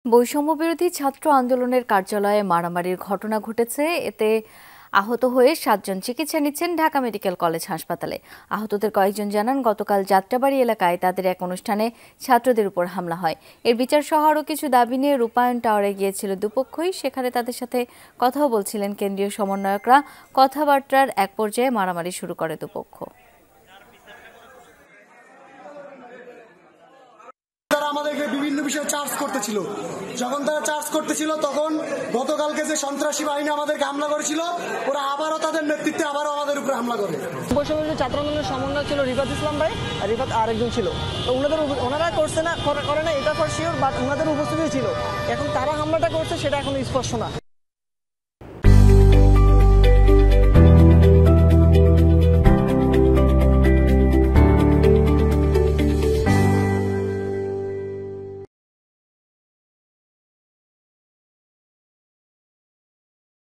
বৈষম্য বিরোধী ছাত্র আন্দোলনের কার্যালয়ে মারামারির ঘটনা ঘটেছে। এতে আহত হয়ে 7 জন চিকিৎসা নিচ্ছেন ঢাকা মেডিকেল কলেজ হাসপাতালে। আহতদের কয়েকজন জানান, গতকাল যাত্রাবাড়ি এলাকায় তাদের এক অনুষ্ঠানে ছাত্রদের উপর হামলা হয়। এর বিচার সহ আরও কিছু দাবি নিয়ে রূপায়ণ টাওয়ারে গিয়েছিল দুপক্ষই। সেখানে তাদের সাথে কথাও বলছিলেন কেন্দ্রীয় সমন্বয়করা। কথাবার্তার এক পর্যায়ে মারামারি শুরু করে দুপক্ষ। আমাদেরকে বিভিন্ন বিষয়ে চার্জ করতেছিল। যখন তারা চার্জ করতেছিল তখন গতকালকে যে সন্ত্রাসী বাহিনী আমাদেরকে হামলা করেছিল, ওরা আবারও তাদের নেতৃত্বে আবারও আমাদের উপরে হামলা করে। বৈষম্য ছাত্র আন্দোলনের সমন্বয় ছিল রিফাত ইসলাম ভাই, আর রিফাত আরেকজন ছিল। তো ওনারা করছে না, করে না এটা ফর শিওর, বাট ওনাদের উপস্থিতি ছিল। এখন তারা হামলাটা করছে সেটা এখন স্পষ্ট না।